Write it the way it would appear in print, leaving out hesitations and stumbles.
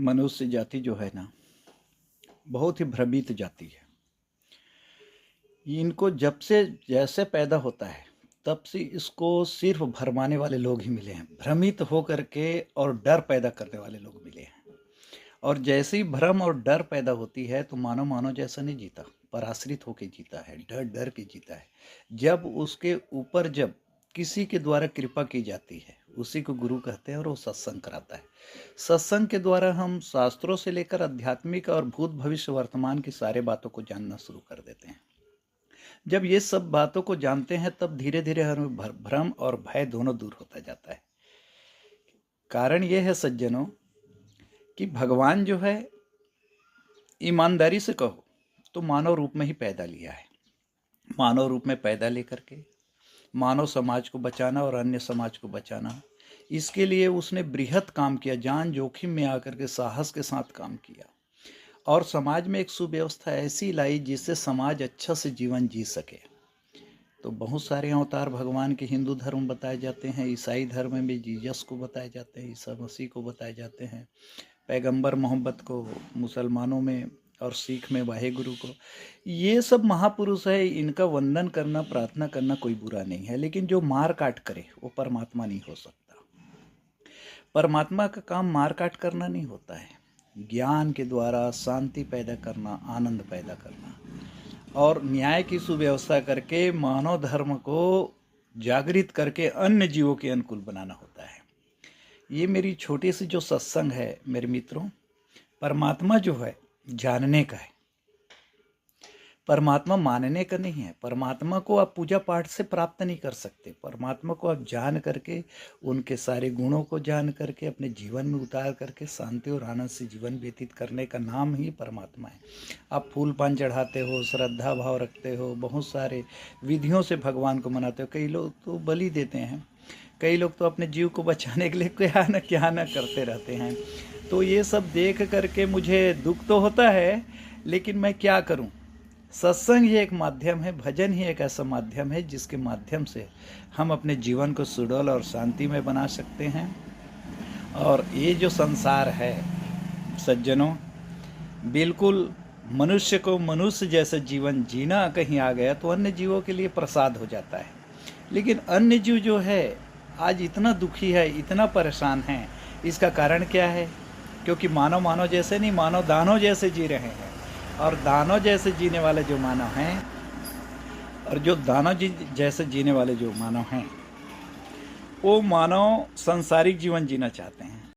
मनुष्य जाति जो है ना, बहुत ही भ्रमित जाति है। इनको जब से जैसे पैदा होता है तब से इसको सिर्फ भरमाने वाले लोग ही मिले हैं, भ्रमित हो करके और डर पैदा करने वाले लोग मिले हैं। और जैसे ही भ्रम और डर पैदा होती है तो मानव मानव जैसा नहीं जीता, पराश्रित होकर जीता है, डर डर के जीता है। जब उसके ऊपर जब किसी के द्वारा कृपा की जाती है उसी को गुरु कहते हैं और वो सत्संग कराता है। सत्संग के द्वारा हम शास्त्रों से लेकर आध्यात्मिक और भूत भविष्य वर्तमान की सारे बातों को जानना शुरू कर देते हैं। जब ये सब बातों को जानते हैं तब धीरे धीरे हमें भ्रम और भय दोनों दूर होता जाता है। कारण ये है सज्जनों कि भगवान जो है, ईमानदारी से कहो तो मानव रूप में ही पैदा लिया है। मानव रूप में पैदा लेकर के मानव समाज को बचाना और अन्य समाज को बचाना, इसके लिए उसने बृहत काम किया, जान जोखिम में आकर के साहस के साथ काम किया और समाज में एक सुव्यवस्था ऐसी लाई जिससे समाज अच्छा से जीवन जी सके। तो बहुत सारे अवतार भगवान के हिंदू धर्म बताए जाते हैं, ईसाई धर्म में जीसस को बताए जाते हैं, ईसा मसीह को बताए जाते हैं, पैगंबर मोहम्मद को मुसलमानों में और सिख में वाहेगुरु को। ये सब महापुरुष है, इनका वंदन करना प्रार्थना करना कोई बुरा नहीं है। लेकिन जो मार काट करे वो परमात्मा नहीं हो सकता। परमात्मा का काम मार काट करना नहीं होता है, ज्ञान के द्वारा शांति पैदा करना, आनंद पैदा करना और न्याय की सुव्यवस्था करके मानव धर्म को जागृत करके अन्य जीवों के अनुकूल बनाना होता है। ये मेरी छोटी सी जो सत्संग है मेरे मित्रों, परमात्मा जो है जानने का है, परमात्मा मानने का नहीं है। परमात्मा को आप पूजा पाठ से प्राप्त नहीं कर सकते। परमात्मा को आप जान करके, उनके सारे गुणों को जान करके अपने जीवन में उतार करके शांति और आनंद से जीवन व्यतीत करने का नाम ही परमात्मा है। आप फूल पान चढ़ाते हो, श्रद्धा भाव रखते हो, बहुत सारे विधियों से भगवान को मनाते हो। कई लोग तो बलि देते हैं, कई लोग तो अपने जीव को बचाने के लिए क्या न करते रहते हैं। तो ये सब देख करके मुझे दुख तो होता है, लेकिन मैं क्या करूं। सत्संग ही एक माध्यम है, भजन ही एक ऐसा माध्यम है जिसके माध्यम से हम अपने जीवन को सुडौल और शांति में बना सकते हैं। और ये जो संसार है सज्जनों, बिल्कुल मनुष्य को मनुष्य जैसा जीवन जीना कहीं आ गया तो अन्य जीवों के लिए प्रसाद हो जाता है। लेकिन अन्य जीव जो है आज इतना दुखी है, इतना परेशान है, इसका कारण क्या है? क्योंकि मानव मानव जैसे नहीं, मानव दानव जैसे जी रहे हैं। और दानव जैसे जीने वाले जो मानव हैं और जो दानव जैसे जीने वाले जो मानव हैं, वो मानव सांसारिक जीवन जीना चाहते हैं।